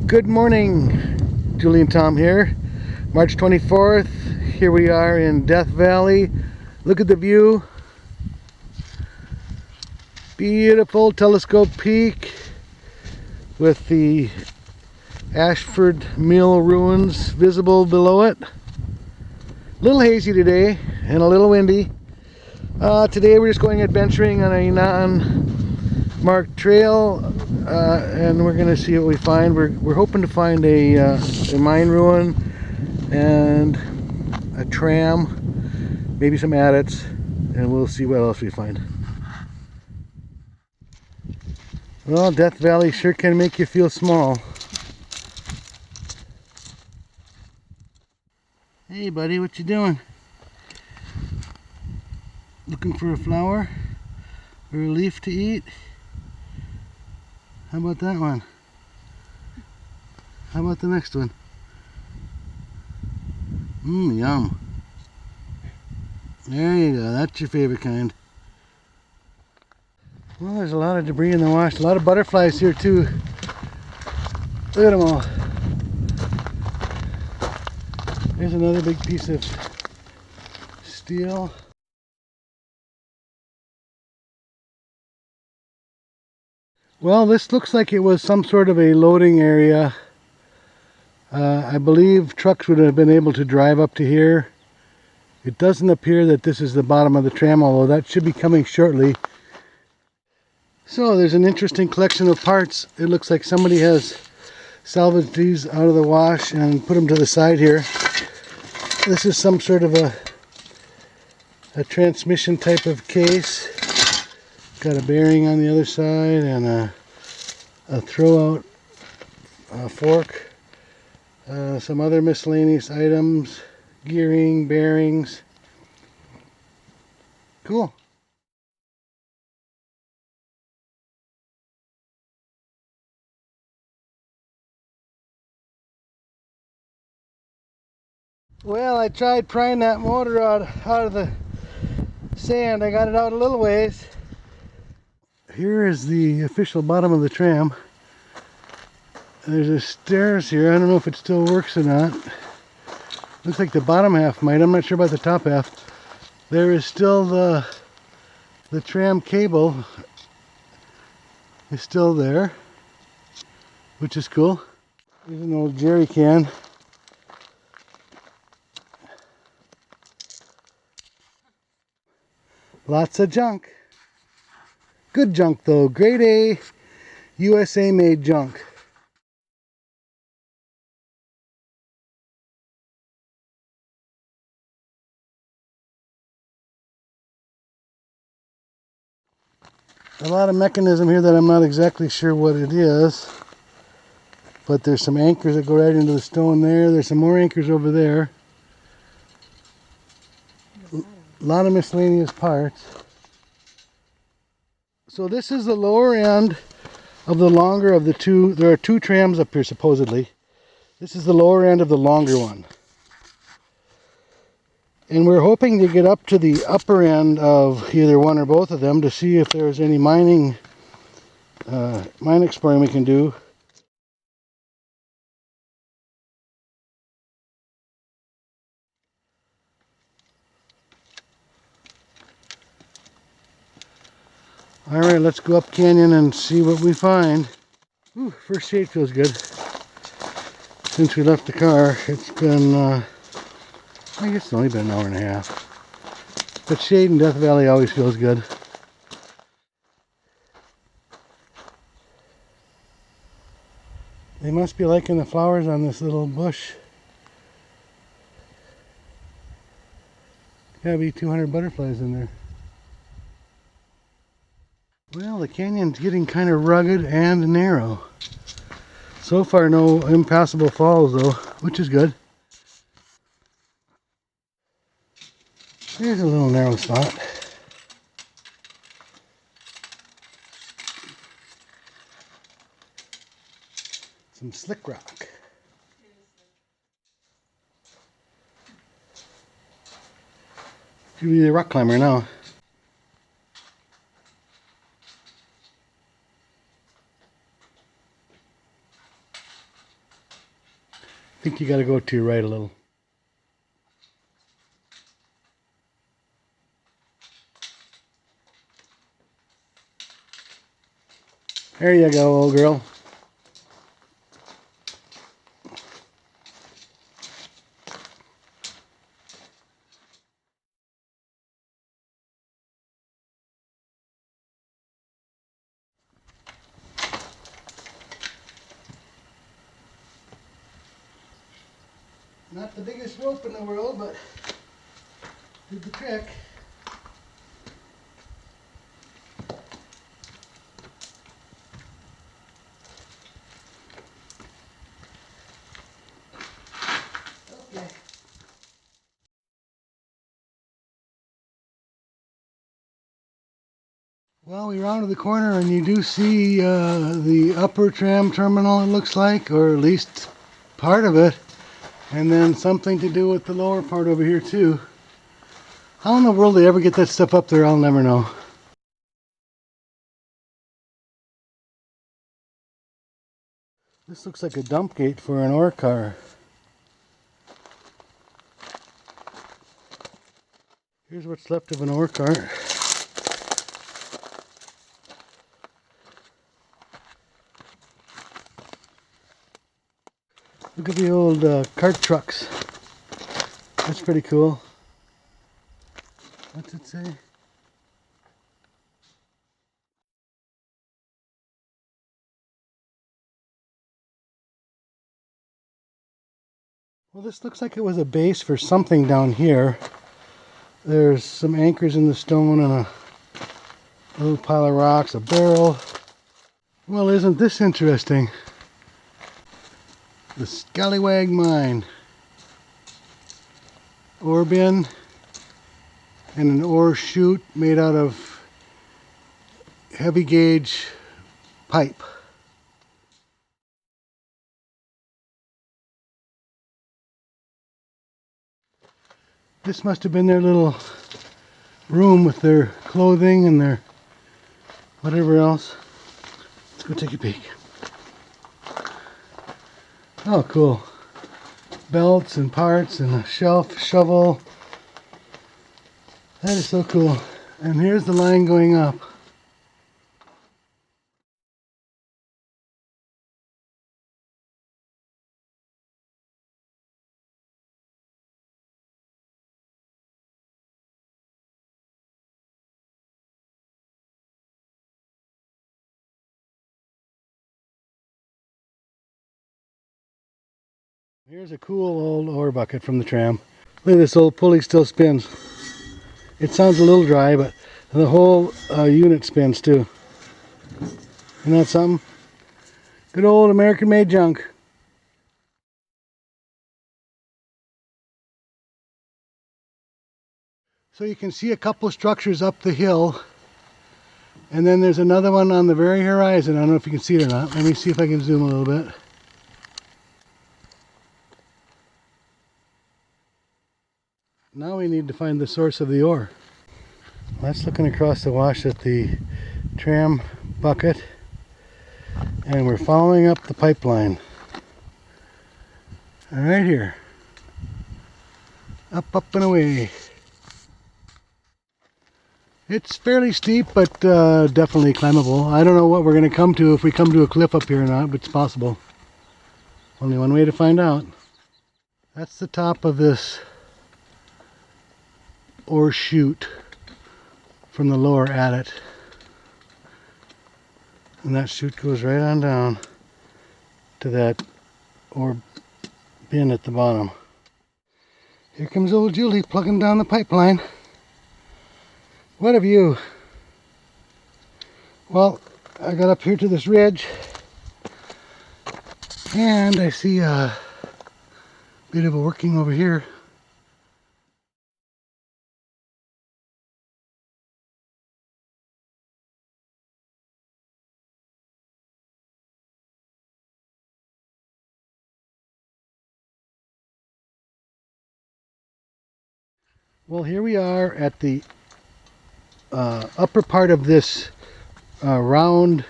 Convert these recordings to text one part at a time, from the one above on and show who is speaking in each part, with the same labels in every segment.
Speaker 1: Good morning, Julie and Tom here. March 24th, here we are in Death Valley. Look at the view. Beautiful telescope peak with the Ashford Mill ruins visible below it. A little hazy today and a little windy. Today we're just going adventuring on a non-marked trail, and we're going to see what we find. We're hoping to find a mine ruin and a tram, maybe some adits, and we'll see what else we find. Well, Death Valley sure can make you feel small. Hey buddy, what you doing? Looking for a flower or a leaf to eat? How about that one? How about the next one? Yum. There you go, that's your favorite kind. Well, there's a lot of debris in the wash, a lot of butterflies here too. Look at them all. There's another big piece of steel. Well, this looks like it was some sort of a loading area. I believe trucks would have been able to drive up to here. It doesn't appear that this is the bottom of the tram, although that should be coming shortly. So there's an interesting collection of parts. It looks like somebody has salvaged these out of the wash and put them to the side here. This is some sort of a transmission type of case. Got a bearing on the other side and a throw out fork. Some other miscellaneous items, gearing, bearings. Cool. Well, I tried prying that motor out of the sand. I got it out a little ways. Here is the official bottom of the tram. There's a stairs here. I don't know if it still works or not. Looks like the bottom half might. I'm not sure about the top half. There is still the tram cable is still there, which is cool. There's an old jerry can. Lots of junk. Good junk though. Grade A, USA made junk. A lot of mechanism here that I'm not exactly sure what it is. But there's some anchors that go right into the stone there. There's some more anchors over there. A lot of miscellaneous parts. So this is the lower end of the longer of the two. There are two trams up here supposedly. This is the lower end of the longer one. And we're hoping to get up to the upper end of either one or both of them to see if there's any mine exploring we can do. Alright, let's go up canyon and see what we find. Ooh, first shade feels good. Since we left the car, it's been, I guess it's only been an hour and a half. But shade in Death Valley always feels good. They must be liking the flowers on this little bush. Gotta be 200 butterflies in there. Well, the canyon's getting kind of rugged and narrow. So far, no impassable falls though, which is good. There's a little narrow spot. Some slick rock. Could be the rock climber now. think you got to go to your right a little. There you go, old girl. Not the biggest rope in the world, but did the trick. Okay. Well, we rounded the corner and you do see the upper tram terminal, it looks like, or at least part of it. And then something to do with the lower part over here too. How in the world they ever get that stuff up there, I'll never know. This looks like a dump gate for an ore car. Here's what's left of an ore car. Look at the old cart trucks. That's pretty cool. What's it say? Well, this looks like it was a base for something down here. There's some anchors in the stone and a little pile of rocks, a barrel. Well, isn't this interesting? The Scallywag Mine. Ore bin and an ore chute made out of heavy gauge pipe. This must have been their little room with their clothing and their whatever else. Let's go take a peek. Oh, cool. Belts and parts and a shelf, shovel. That is so cool. And here's the line going up. Here's a cool old ore bucket from the tram. Look at this old pulley still spins. It sounds a little dry, but the whole unit spins too. Isn't that something? Good old American-made junk. So you can see a couple structures up the hill, and then there's another one on the very horizon. I don't know if you can see it or not. Let me see if I can zoom a little bit. Now we need to find the source of the ore. That's looking across the wash at the tram bucket, and we're following up the pipeline. Right here. Up, up and away. It's fairly steep, but definitely climbable. I don't know what we're going to come to, if we come to a cliff up here or not, but it's possible. Only one way to find out. That's the top of this ore chute from the lower adit. And that chute goes right on down to that ore bin at the bottom. Here comes old Julie plugging down the pipeline. What a view. Well, I got up here to this ridge and I see a bit of a working over here. Well, here we are at the upper part of this round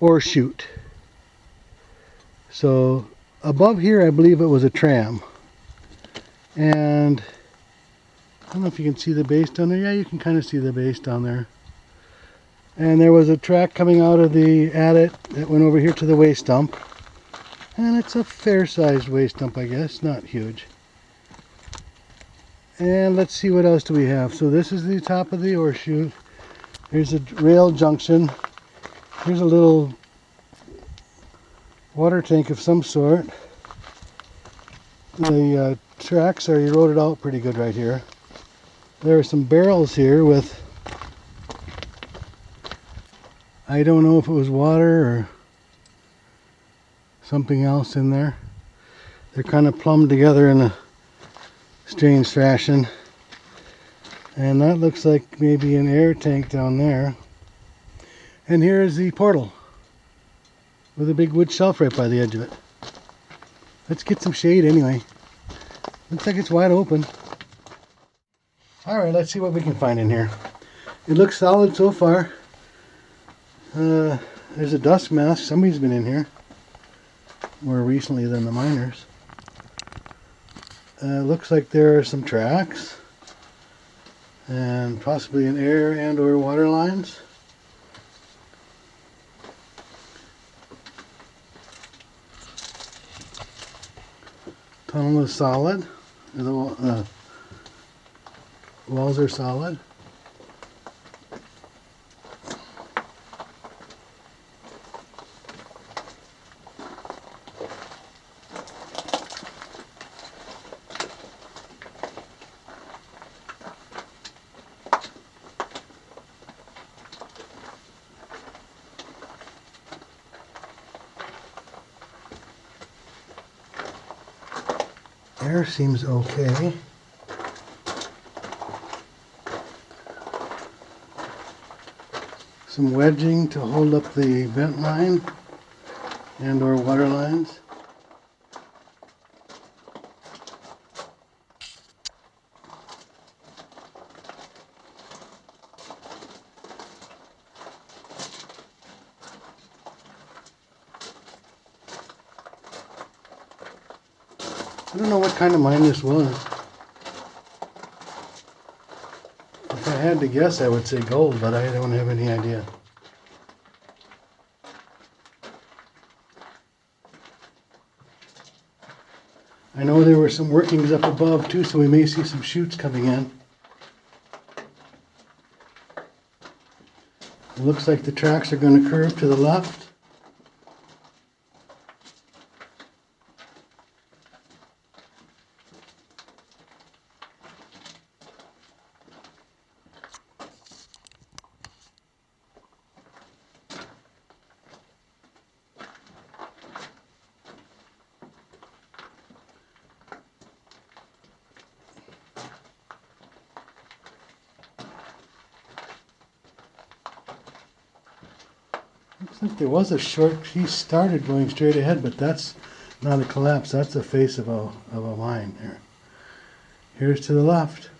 Speaker 1: ore chute. So above here I believe it was a tram. And I don't know if you can see the base down there. Yeah, you can kind of see the base down there. And there was a track coming out of the adit that went over here to the waste dump. And it's a fair-sized waste dump, I guess, not huge. And let's see, what else do we have? So this is the top of the ore chute. Here's a rail junction. Here's a little water tank of some sort. The tracks are eroded out pretty good right here. There are some barrels here with, I don't know if it was water or something else in there. They're kind of plumbed together in a strange fashion. And that looks like maybe an air tank down there. And here is the portal with a big wood shelf right by the edge of it. Let's get some shade anyway. Looks like it's wide open. Alright, let's see what we can find in here. It looks solid so far. There's a dust mask. Somebody's been in here more recently than the miners. Looks like there are some tracks and possibly an air and or water lines. Tunnel is solid. The walls are solid. Air seems okay. Some wedging to hold up the vent line and or water lines. I don't know what kind of mine this was. If I had to guess, I would say gold, but I don't have any idea. I know there were some workings up above too, so we may see some chutes coming in. It looks like the tracks are going to curve to the left. Looks like there was a short piece started going straight ahead, but that's not a collapse. That's the face of a mine here. Here's to the left.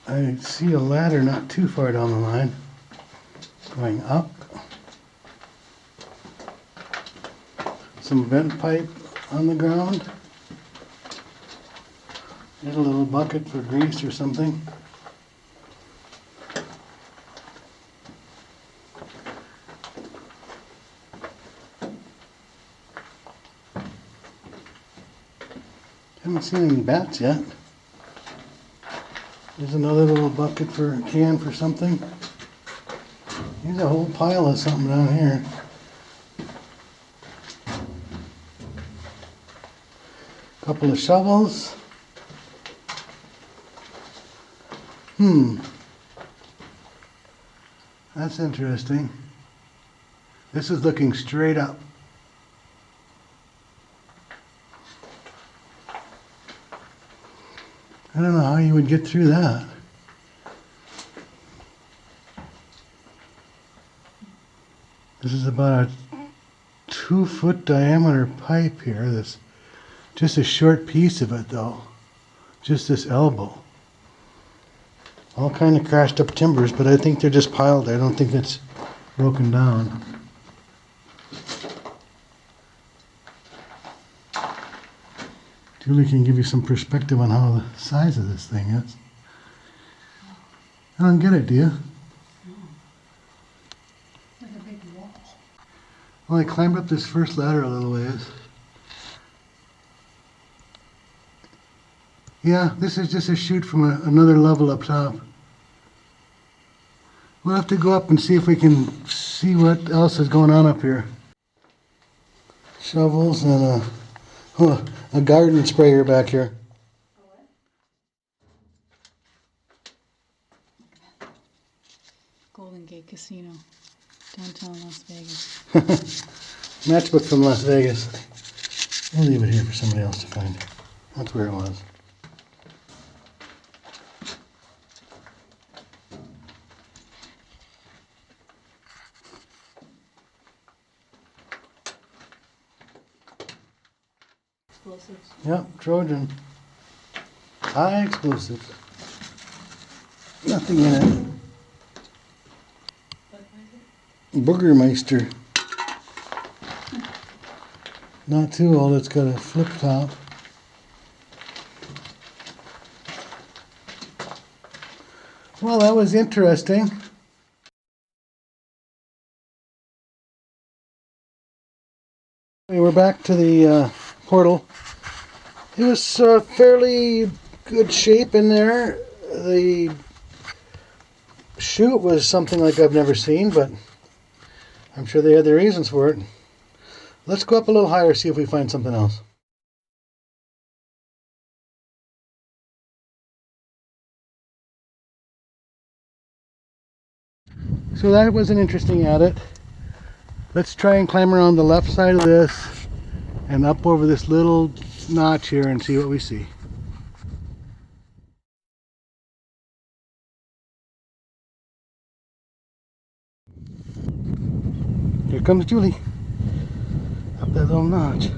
Speaker 1: I see a ladder not too far down the line going up. Some vent pipe on the ground. There's a little bucket for grease or something. Haven't seen any bats yet. There's another little bucket for a can for something. There's a whole pile of something down here. Couple of shovels. That's interesting. This is looking straight up. I don't know how you would get through that. This is about a 2-foot diameter pipe here. That's just a short piece of it though. Just this elbow. All kind of crashed up timbers, but I think they're just piled there. I don't think it's broken down. Julie can give you some perspective on how the size of this thing is. I don't get it, do you?
Speaker 2: Like a big wall.
Speaker 1: Well, I climbed up this first ladder a little ways. Yeah, this is just a chute from another level up top. We'll have to go up and see if we can see what else is going on up here. Shovels and a garden sprayer back here.
Speaker 2: Golden Gate Casino, downtown Las Vegas.
Speaker 1: Matchbook from Las Vegas. We'll leave it here for somebody else to find. That's where it was.
Speaker 2: Explosives.
Speaker 1: Yep, Trojan. High explosives. Nothing in it. Burgermeister. Not too old, it's got a flip top. Well, that was interesting. We're back to the portal. It was fairly good shape in there. The chute was something like I've never seen, but I'm sure they had their reasons for it. Let's go up a little higher, see if we find something else. So that was an interesting adit. Let's try and climb around the left side of this and up over this little notch here and see what we see. Here comes Julie. Up that little notch.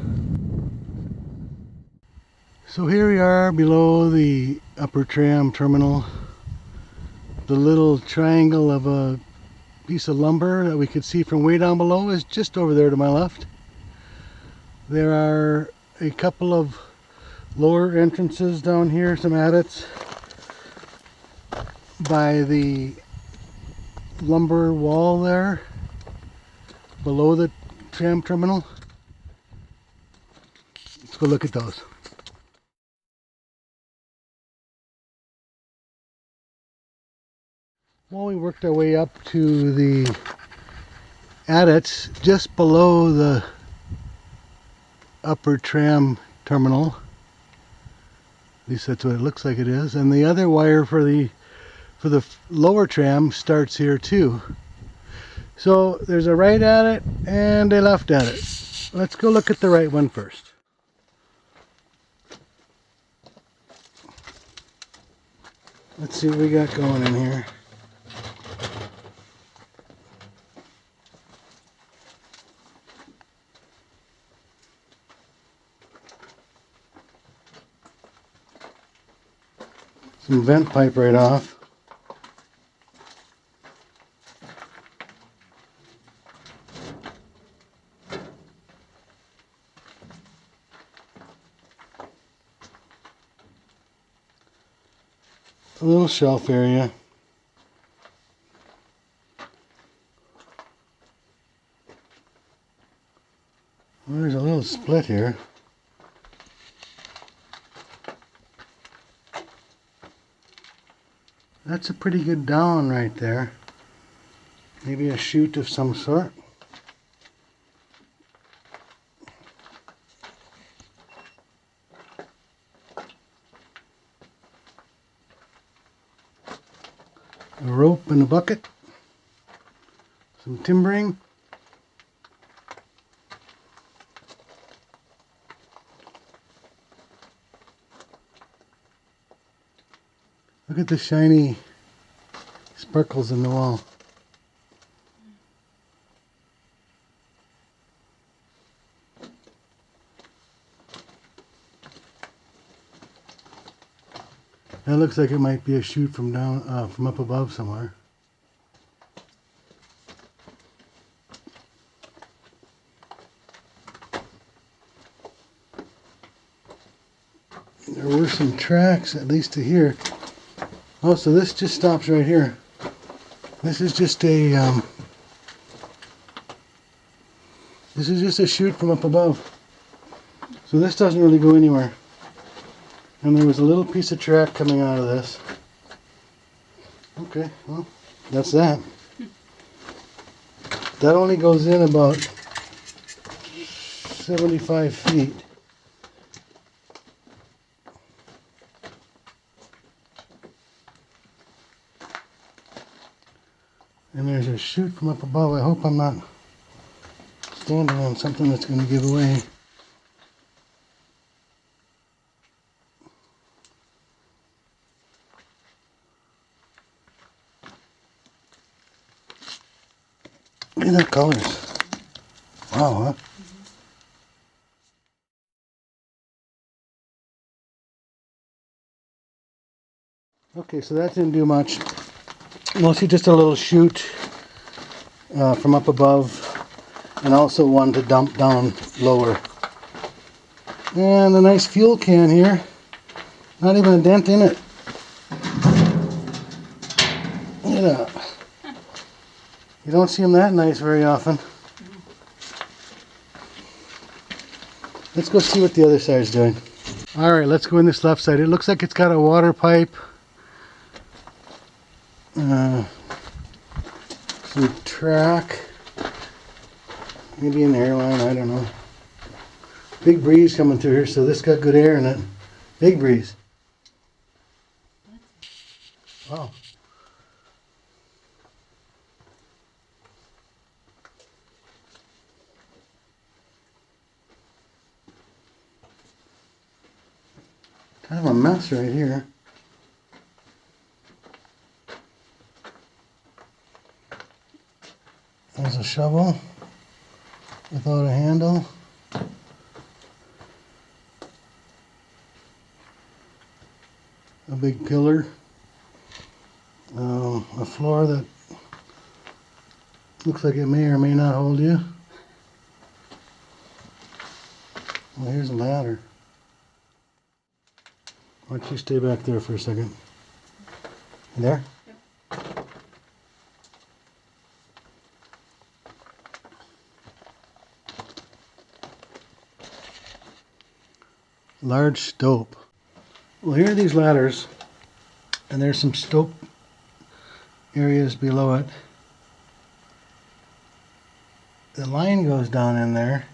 Speaker 1: So here we are below the upper tram terminal. The little triangle of a piece of lumber that we could see from way down below is just over there to my left. There are a couple of lower entrances down here, some adits by the lumber wall there below the tram terminal. Let's go look at those. Well, we worked our way up to the adits just below the upper tram terminal. At least that's what it looks like it is. And the other wire for the lower tram starts here too. So there's a right adit and a left adit. Let's go look at the right one first. Let's see what we got going in here. Some vent pipe right off. A little shelf area. Well, there's a little split here. That's a pretty good down right there. Maybe a chute of some sort. A rope and a bucket. Some timbering. Look at the shiny sparkles in the wall. That looks like it might be a chute from down, from up above somewhere. were some tracks, at least to here. Oh, so this just stops right here. This is just a chute from up above. So this doesn't really go anywhere. And there was a little piece of track coming out of this. Okay, well, that's that. That only goes in about 75 feet. And there's a chute from up above. I hope I'm not standing on something that's going to give away. Look at that colors. Wow, huh? Okay, so that didn't do much. Mostly just a little chute from up above, and also one to dump down lower. And a nice fuel can here. Not even a dent in it. Look at that. You don't see them that nice very often. Let's go see what the other side's doing. Alright, let's go in this left side. It looks like it's got a water pipe. Some track. Maybe an airline, I don't know. Big breeze coming through here, so this got good air in it. Big breeze. Wow. Kind of a mess right here. There's a shovel without a handle. A big pillar. A floor that looks like it may or may not hold you. Well, here's a ladder. Why don't you stay back there for a second? You there? Yep. Large stope. Well, here are these ladders, and there's some stope areas below it. The line goes down in there.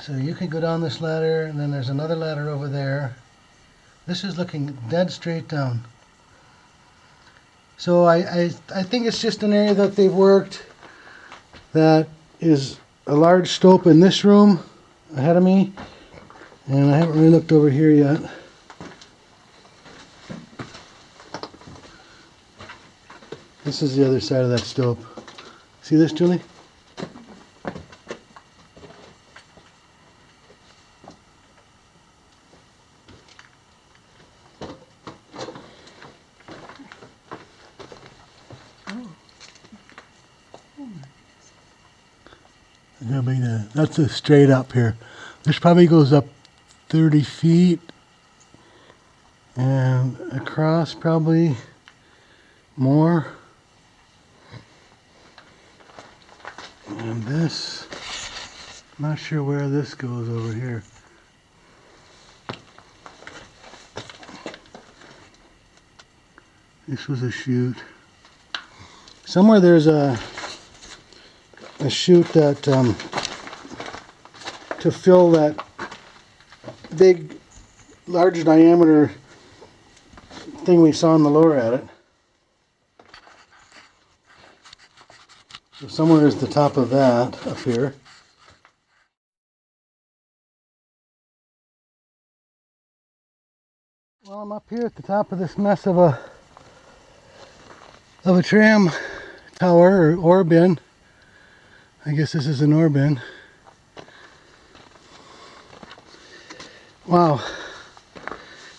Speaker 1: So you can go down this ladder, and then there's another ladder over there. This is looking dead straight down. So I think it's just an area that they've worked. That is a large stope in this room ahead of me. And I haven't really looked over here yet. This is the other side of that stope. See this, Julie? That's a straight up here. This probably goes up 30 feet and across probably more. And this, I'm not sure where this goes over here. This was a chute. Somewhere there's a chute that to fill that big, large diameter thing we saw in the lower adit. So somewhere is the top of that up here. Well, I'm up here at the top of this mess of a tram tower or ore bin. I guess this is an ore bin. Wow,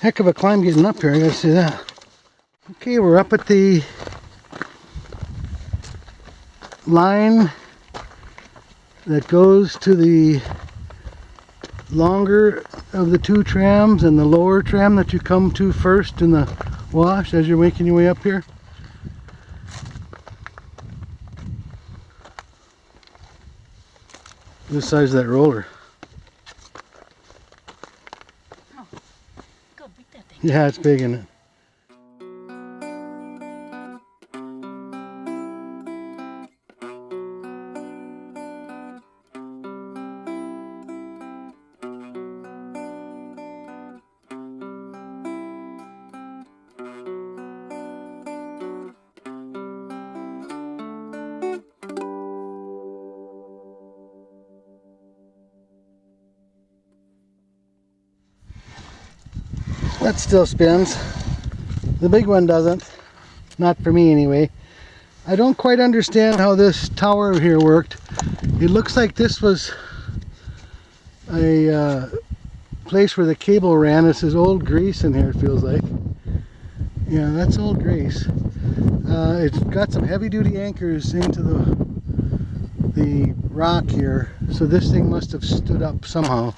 Speaker 1: heck of a climb getting up here, I gotta say that. Okay, we're up at the line that goes to the longer of the two trams and the lower tram that you come to first in the wash as you're making your way up here. This size of that roller.
Speaker 2: Oh, look how big that thing.
Speaker 1: Yeah, it's big, isn't it? That still spins. The big one doesn't. Not for me anyway. I don't quite understand how this tower here worked. It looks like this was a place where the cable ran. This is old grease in here, it feels like. Yeah, that's old grease. It's got some heavy-duty anchors into the rock here, so this thing must have stood up somehow.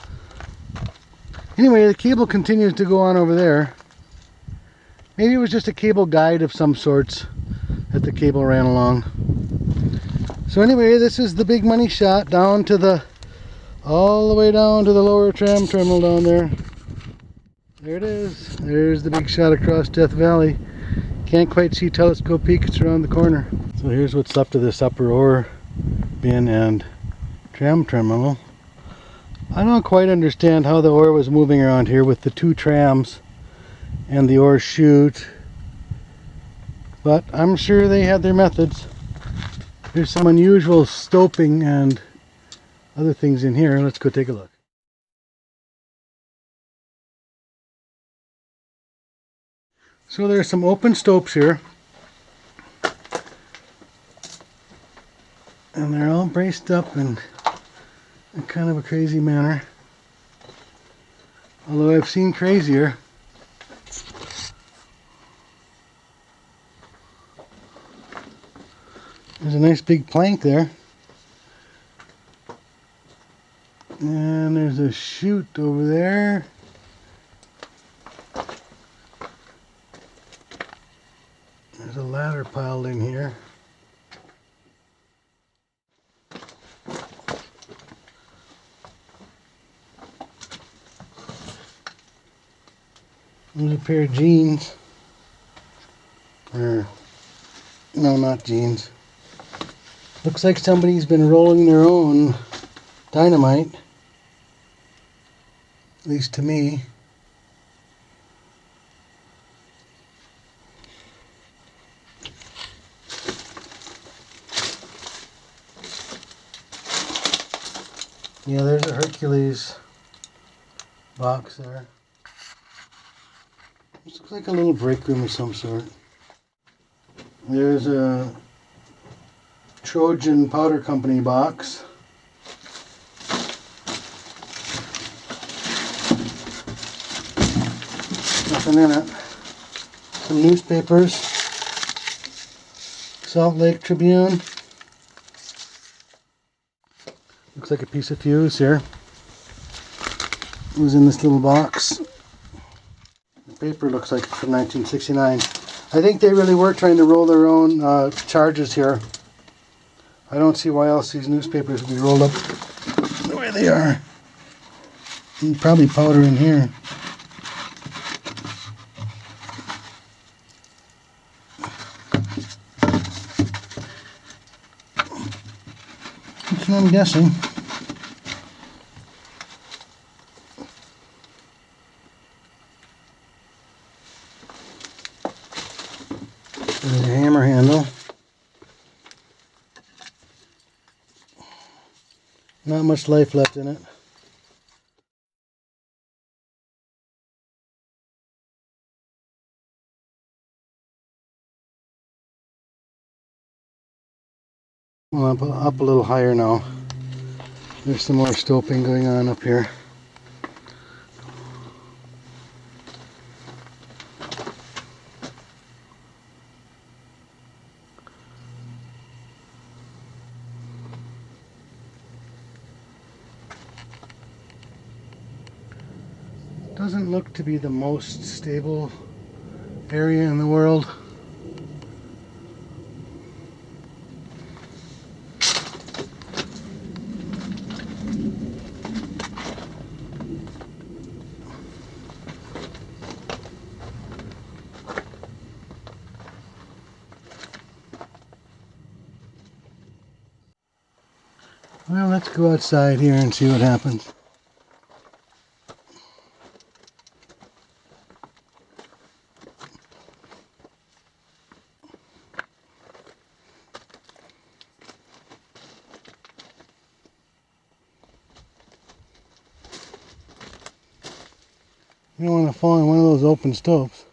Speaker 1: Anyway, the cable continues to go on over there. Maybe it was just a cable guide of some sorts that the cable ran along. So anyway, this is the big money shot down to the, all the way down to the lower tram terminal down there. There it is. There's the big shot across Death Valley. Can't quite see Telescope Peak, it's around the corner. So here's what's left of this upper ore bin and tram terminal. I don't quite understand how the ore was moving around here with the two trams and the ore chute, but I'm sure they had their methods. There's some unusual stoping and other things in here. Let's go take a look. So there's some open stopes here, and they're all braced up in kind of a crazy manner. Although I've seen crazier. There's a nice big plank there. And there's a chute over there. There's a ladder piled in here. There's a pair of jeans. Or, no, not jeans. Looks like somebody's been rolling their own dynamite. At least to me. Yeah, there's a Hercules box there. This looks like a little break room of some sort. There's a Trojan Powder Company box. Nothing in it. Some newspapers. Salt Lake Tribune. Looks like a piece of fuse here. It was in this little box. The paper looks like it's from 1969. I think they really were trying to roll their own charges here. I don't see why else these newspapers would be rolled up the way they are. And probably powder in here. That's what I'm guessing. There's a hammer handle. Not much life left in it. Well, up a little higher now. There's some more stoping going on up here. Doesn't look to be the most stable area in the world. Well, let's go outside here and see what happens. You don't want to fall in one of those open stoves.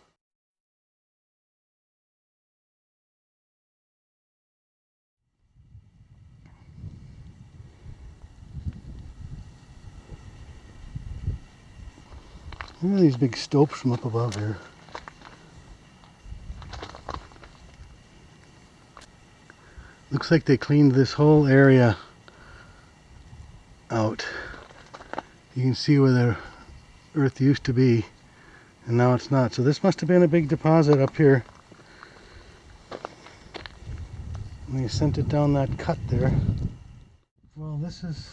Speaker 1: Look at these big stopes from up above here. Looks like they cleaned this whole area out. You can see where the earth used to be, and now it's not. So this must have been a big deposit up here. And they sent it down that cut there. Well, this is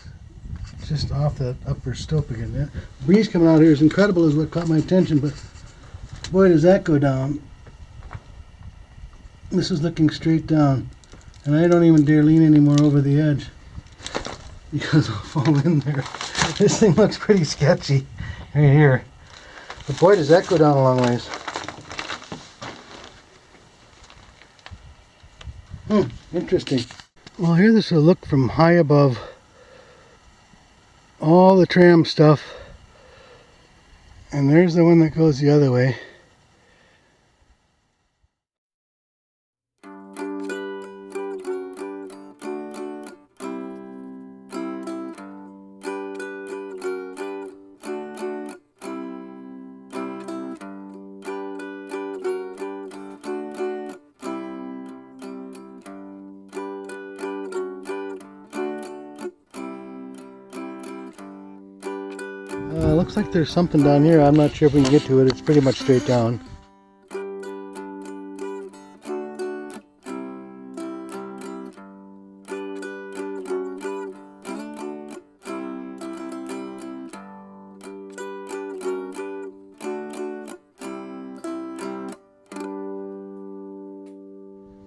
Speaker 1: just off that upper stope again. The breeze coming out here is incredible, is what caught my attention, but boy does that go down. This is looking straight down, and I don't even dare lean anymore over the edge because I'll fall in there. This thing looks pretty sketchy right here, but boy does that go down a long ways. Interesting. Well, here's this a look from high above all the tram stuff, and there's the one that goes the other way. Looks like there's something down here. I'm not sure if we can get to it. It's pretty much straight down.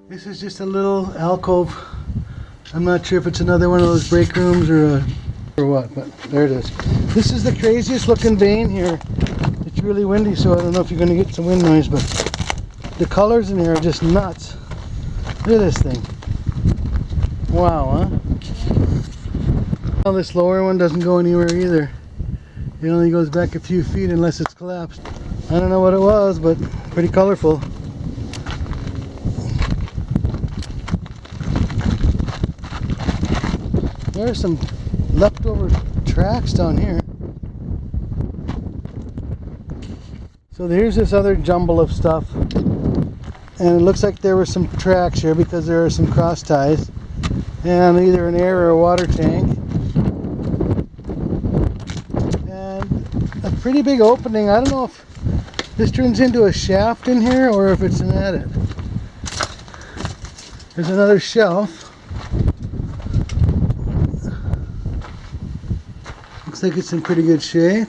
Speaker 1: This is just a little alcove. I'm not sure if it's another one of those break rooms or what, but there it is. This is the craziest looking vein here. It's really windy, so I don't know if you're going to get some wind noise, but the colors in here are just nuts. Look at this thing. Wow, huh? Well, this lower one doesn't go anywhere either. It only goes back a few feet unless it's collapsed. I don't know what it was, but pretty colorful. There's some leftover tracks down here. So here's this other jumble of stuff, and it looks like there were some tracks here because there are some cross ties and either an air or a water tank, and a pretty big opening. I don't know if this turns into a shaft in here or if it's an adit. There's another shelf. Looks like it's in pretty good shape.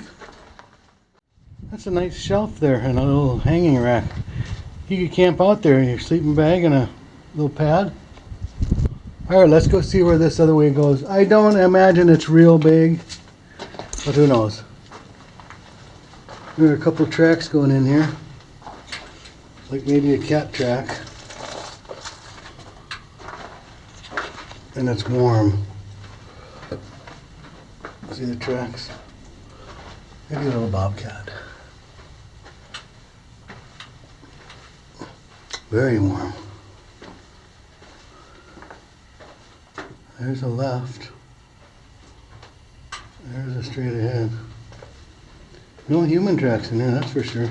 Speaker 1: That's a nice shelf there and a little hanging rack. You could camp out there in your sleeping bag and a little pad. Alright, let's go see where this other way goes. I don't imagine it's real big, but who knows. There are a couple tracks going in here. Like maybe a cat track. And it's warm. See the tracks? Maybe a little bobcat. Very warm. There's a left. There's a straight ahead. No human tracks in there, that's for sure.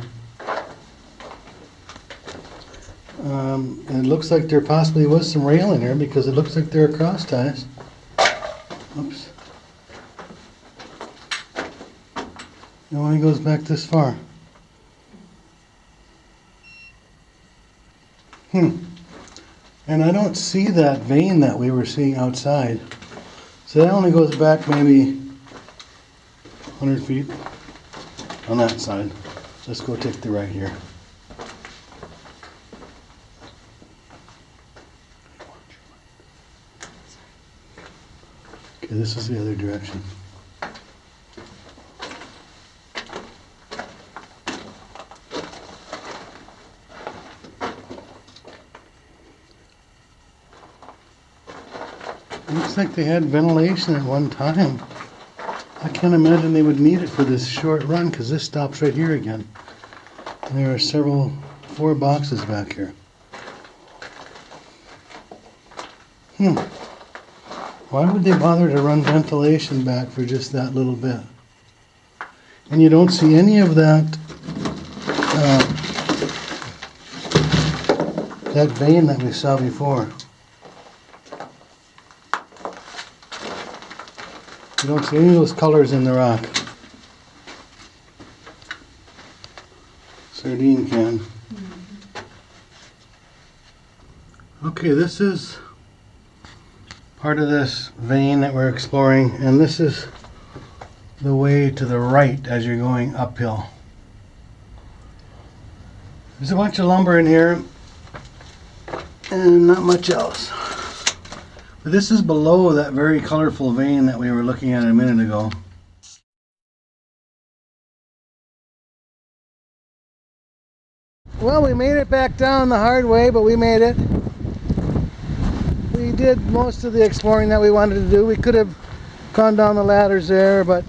Speaker 1: And it looks like there possibly was some rail in there because it looks like there are cross ties. Oops. It only goes back this far. And I don't see that vein that we were seeing outside. So that only goes back maybe 100 feet on that side. Let's go take the right here. Okay, this is the other direction. Looks like they had ventilation at one time. I can't imagine they would need it for this short run because this stops right here again. And there are 4 boxes back here. Why would they bother to run ventilation back for just that little bit? And you don't see any of that that vein that we saw before. You don't see any of those colors in the rock. Sardine can. Okay, this is part of this vein that we're exploring, and this is the way to the right as you're going uphill. There's a bunch of lumber in here and not much else. But this is below that very colorful vein that we were looking at a minute ago. Well, we made it back down the hard way, but we made it. We did most of the exploring that we wanted to do. We could have gone down the ladders there, but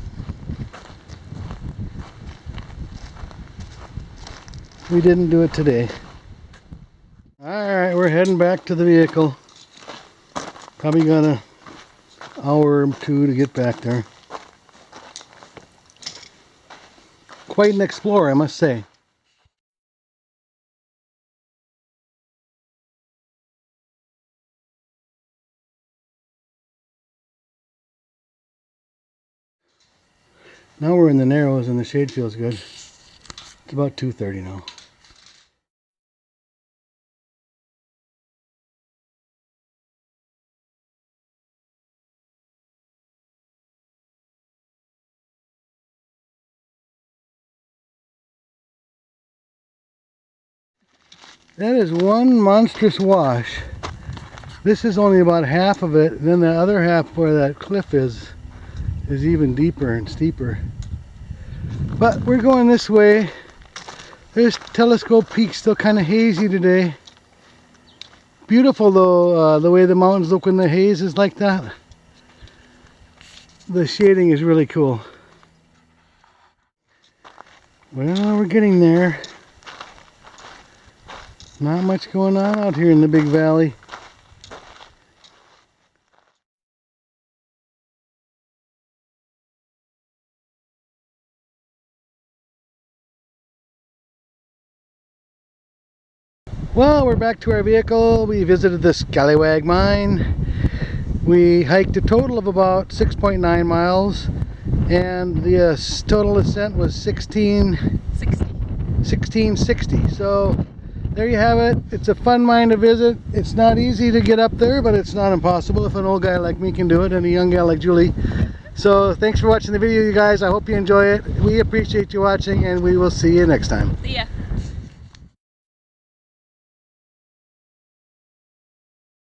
Speaker 1: we didn't do it today. Alright, we're heading back to the vehicle. Probably got an hour or 2 to get back there. Quite an explorer, I must say. Now we're in the Narrows and the shade feels good. It's about 2:30 now. That is one monstrous wash. This is only about half of it, then the other half where that cliff is even deeper and steeper. But we're going this way. There's Telescope Peak, still kind of hazy today. Beautiful though, the way the mountains look when the haze is like that. The shading is really cool. Well, we're getting there. Not much going on out here in the big valley. Well, we're back to our vehicle. We visited the Scallywag Mine. We hiked a total of about 6.9 miles, and the total ascent was 1660. So there you have it. It's a fun mine to visit. It's not easy to get up there, but it's not impossible if an old guy like me can do it, and a young gal like Julie. So thanks for watching the video, you guys. I hope you enjoy it. We appreciate you watching, and we will see you next time.
Speaker 2: See ya.